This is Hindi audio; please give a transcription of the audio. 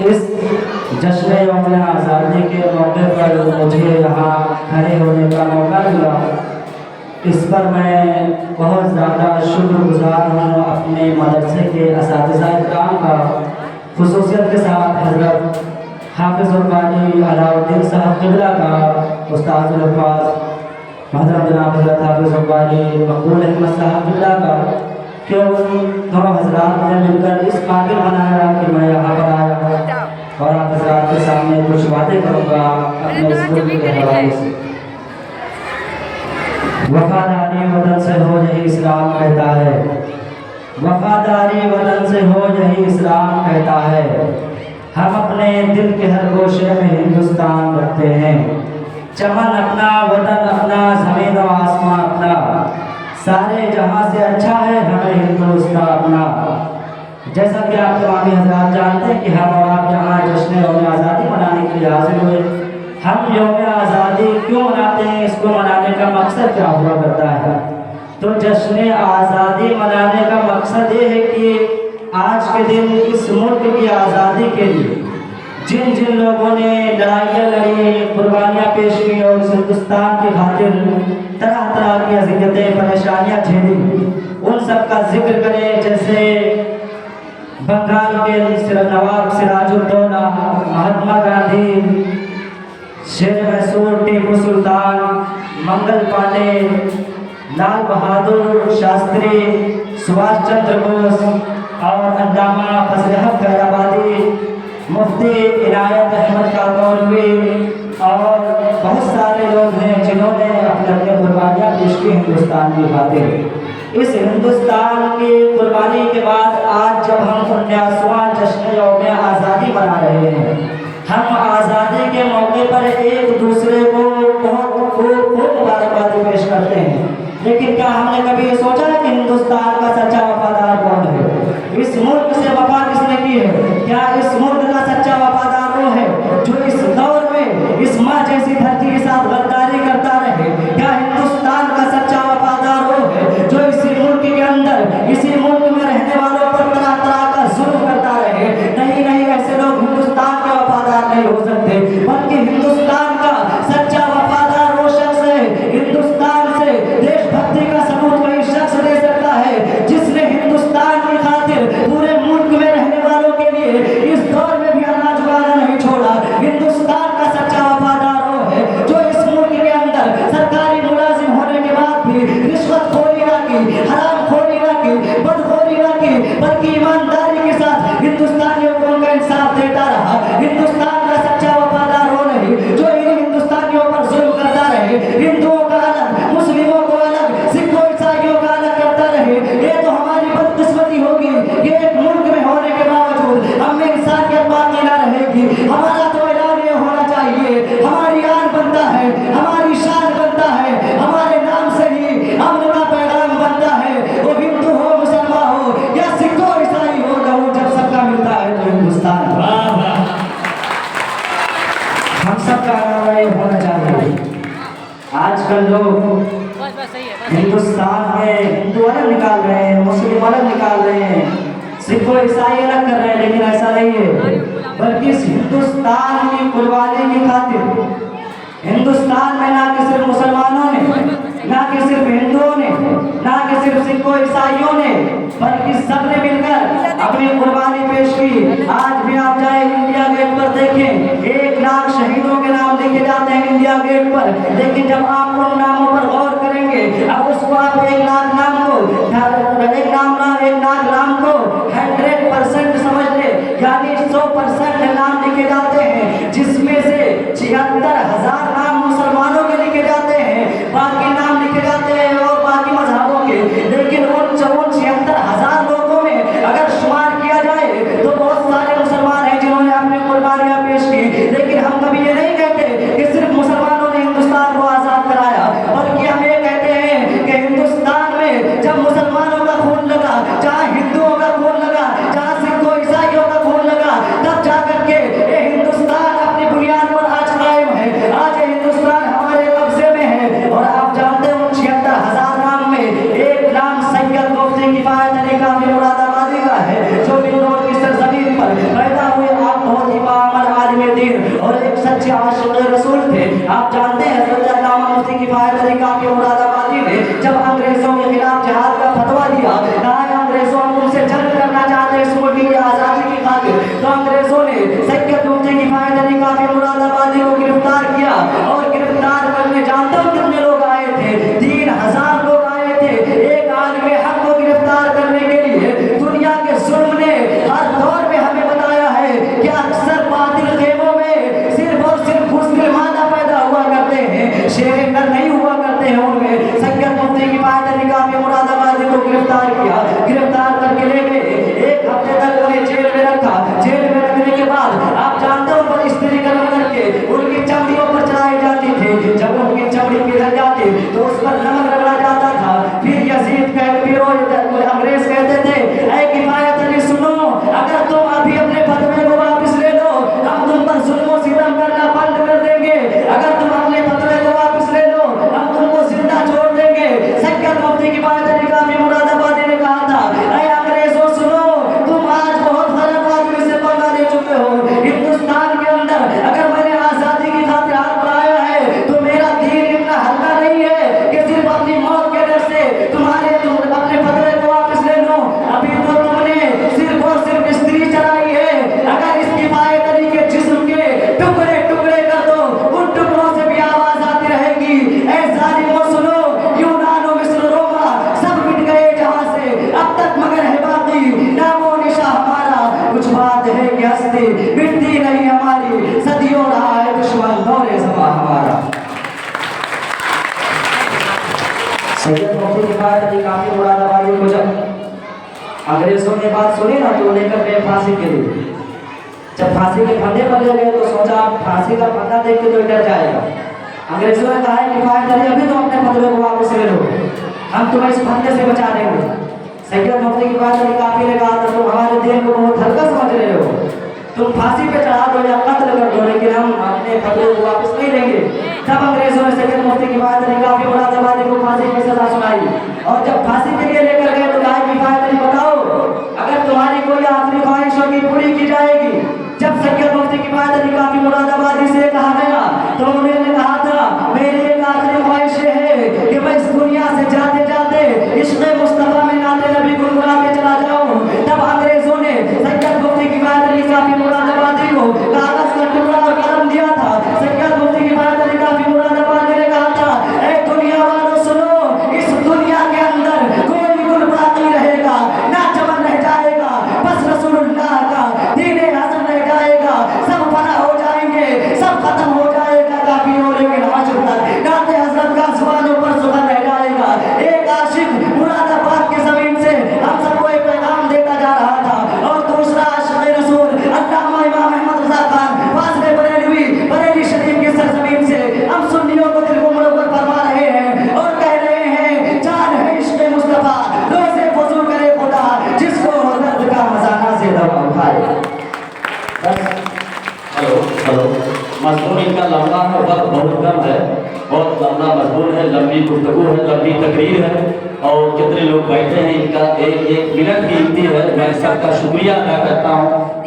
इस जश्न यौम आज़ादी के मौके पर मुझे यहाँ खड़े होने का मौका मिला। इस पर मैं बहुत ज़्यादा शुक्रगुज़ार हूँ अपने मदरसे के असातिज़ा इकराम का, खुसूसियत के साथ हज़रत हाफ़िज़ रब्बानी अलाउद्दीन साहब क़िबला का, उस्ताद मोहतरम जनाब हज़रत हाफ़िज़ रब्बानी मक़बूल अहमद साहब क़िबला का, कि उन दोनों हज़रात ने मिलकर इस काबिल बनाया कि मैं यहाँ पर आया और आप हज़रात के सामने कुछ बातें करूँगा अपने स्कूल के हवाले से। वफादारी वतन से हो यही इस्लाम कहता है, वफादारी वतन से हो यही इस्लाम कहता है। हम अपने दिल के हर गोशे में हिंदुस्तान रखते हैं, चमन अपना, वतन अपना, ज़मीन और आसमां अपना, सारे जहां से अच्छा है हमें हिंदुस्तान अपना। जैसा कि आप तमामी हज़रात जानते हैं कि हम और आप जहाँ जश्न यौम आज़ादी मनाने के लिए हाजिर हुए। हम यौम आज़ादी क्यों मनाते हैं, इसको मनाने का मकसद क्या हुआ करता है? तो जश्न आज़ादी मनाने का मकसद ये है कि आज के दिन इस मुल्क की आज़ादी के लिए जिन जिन लोगों ने लड़ाइयाँ लड़ी, कुर्बानियाँ पेश की और इस हिंदुस्तान की खातिर तरह तरह की अज़ियतें परेशानियाँ झेली, उन सब का जिक्र करें। जैसे बंगाल के नवाब सिराजुद्दौला, महात्मा गांधी, शेर मैसूर टीपू सुल्तान, मंगल पांडे, लाल बहादुर शास्त्री, सुभाष चंद्र बोस और अल्लामा फजल हक खैराबादी, मुफ्ती इनायत अहमद काकौलवी और बहुत सारे लोग हैं जिन्होंने अपने अपने कुर्बानियाँ पेश की हिंदुस्तान की खातिर। इस हिंदुस्तान की कुर्बानी के बाद आज जब हम 49वां जश्न यौम आज़ादी मना रहे हैं, हम आज़ादी के मौके पर एक दूसरे को बहुत खूब मुबारकबादी पेश करते हैं। लेकिन क्या हमने कभी ये सोचा है कि हिंदुस्तान का सच्चा वफादार कौन है? इस मुल्क से वफा किसने की है? क्या इस मुल्क का सच्चा वफादार वो है जो इस दौर में इस माँ जैसी धरती के साथ गद्दारी करता रहे? क्या हिंदुस्तान का सच्चा वफादार वो है जो इसी मुल्क के अंदर, इसी मुल्क में रहने वालों पर तरह तरह का जुल्म करता रहे? नहीं नहीं, ऐसे लोग हिंदुस्तान के वफादार नहीं हो सकते, बल्कि हिंदुस्तान का सच्चा वफादार वो शख्स है, हिंदुस्तान से देशभक्ति का सबूत वही शख्स दे सकता है जिसने हिंदुस्तान की खातिर पूरे मुल्क में रहने वालों के लिए इस दौर में भी अनाज उगाना नहीं छोड़ा। हिंदुस्तान का सच्चा वफादार वो है जो इस मुल्क के अंदर सरकारी मुलाजिम होने के बाद भी रिश्वतखोरी ना की, हरामखोरी ना की, बदखोरी ना की, बल्कि ईमानदारी के साथ हिंदुस्तानियों को उनका इंसाफ देता रहा। हिंदुस्तान का सच्चा वफादार वो नहीं जो इन हिंदुस्तानियों पर जुल्म करता रहे, हिंदुओं का अलग, मुस्लिमों को अलग, सिखों ईसाइयों का अलग करता रहे। ये तो हमारी बदकिस्मती होगी कि एक मुल्क में होने के बावजूद हम में इंसानियत बाकी ना रहेगी। हमारा तो ऐलान ये होना चाहिए, हमारी आन बनता है, हमारी शान बनता है, हमारे नाम से ही अमन का पैगाम बनता है। वो हिंदू हो, मुसलमान हो या सिख हो, ईसाई हो, लहू जब सबका मिलता है तो हिंदुस्तान। हम सबका नाम ये होना चाहिए। आजकल लोग हिंदुस्तान में हिंदू अलग निकाल रहे हैं, मुस्लिम अलग निकाल रहे हैं, सिख और ईसाई अलग कर रहे हैं, लेकिन ऐसा नहीं है। बल्कि इस हिंदुस्तान की कुर्बानी की खातिर हिंदुस्तान में ना कि सिर्फ मुसलमानों ने, ना कि सिर्फ हिंदुओं ने, ना कि सिर्फ सिखों ईसाइयों ने, बल्कि सबने मिलकर अपनी कुर्बानी पेश की। आज भी आप जाए इंडिया गेट पर देखें, 1 लाख शहीदों के नाम लिखे जाते हैं इंडिया गेट पर, लेकिन जब आप उन नामों पर गौर करेंगे, अब उसको आप 1 लाख नाम को 1 लाख नाम को 100% समझ ले, यानी 100% नाम लिखे जाते हैं, जिसमें से 76,000 नाम मुसलमानों के लिखे जाते हैं, बाकी नाम लिखे जाते हैं और बाकी मजहबों के। लेकिन उन 76,000 लोगों में अगर शुमार किया जाए तो बहुत सारे मुसलमान हैं जिन्होंने अपनी कुर्बानियां पेश की। लेकिन हम कभी ये नहीं कहते कि सिर्फ मुसलमानों ने हिंदुस्तान को आज़ाद कराया, बल्कि हम ये कहते हैं कि हिंदुस्तान में जब मुसलमानों का खून लगा, जहाँ हिंदुओं का खून लगा, जहाँ सिखों ईसाइयों का खून लगा, तब जाकर के ये हिंदुस्तान अपनी बुनियाद पर आज कायम है। सैयद मुफ्ती किफायत अली काफी मुरादाबादी को जब अंग्रेजों ने बात सुनी ना तो लेकर गए फांसी के लिए। जब फांसी के फंदे पर ले गए तो सोचा फांसी का फंदा देख के तो डर जाएगा। अंग्रेजों ने कहा किफायत अली अभी तो अपने फतवे को वापस ले लो, हम तुम्हें इस फंदे से बचा देंगे। सैयद मुफ्ती किफायत अली काफी ने कहा तुम हमारे दिल को बहुत हल्का समझ रहे हो, तुम फांसी पे चढ़ा दो या कत्ल कर दो, लेकिन हम अपने फतवे को वापस नहीं लेंगे। तब अंग्रेजों ने सैयद मुफ्ती किफायत अली काफी मुरादाबादी को फांसी की सजा सुनाई और जब फांसी के लिए लेकर गए तो कहा किफायत अली बताओ अगर तुम्हारी कोई आखिरी ख्वाहिश होगी पूरी की जाएगी। जब सैयद मुफ्ती किफायत अली काफी मुरादाबादी से कहा गया तो उन्होंने कहा था मेरी एक आखिरी ख्वाहिश है कि मैं इस दुनिया से जाते जाते इश्क़ मुस्तफा में नाते नबी गुनगुनाते चला जाऊं। तब अंग्रेजों ने सैयद मुफ्ती किफायत अली काफी मुरादाबादी को कागज का टुकड़ा और कलम दिया था। सैयद मुफ्ती किफायत अली काफी मुरादाबादी ने कहा था ऐ दुनिया वालों सुनो, इस दुनिया के अंदर कोई गुल बाकी रहेगा ना, चमन रह जाएगा, बस रसूलुल्लाह का दीने हसन रह जाएगा, सब फना हो जाएंगे, सब खत्म हो जाएगा काफी हो, लेकिन हश्र तक नाते हजरत का जुबानों पर जुबान रह जाएगा। एक आशिक मुरादाबाद की जमीन से हम सबको एक पैगाम देता जा रहा था और दूसरा आशिक रसूल अल्लामा इमाम अहमद रजा खान वाज़े बरेलवी बरेली शरीफ की सरजमीन से हम सुन्नियों को दिल को मुनव्वर फरमा रहे हैं और कह रहे हैं जान है इश्क़ मुस्तफा, रोज़े वज़ू करे खुदा, जिसको दर्द का मज़ाना से दवा उठाए। हेलो हेलो, मजमून इनका लंबा है, वक्त बहुत कम है, बहुत लंबा मजमून है, लंबी गुफ्तगू है, लंबी तकरीर है और कितने लोग बैठे हैं, इनका एक एक मिनट कीमती है। मैं सबका शुक्रिया अदा करता हूँ।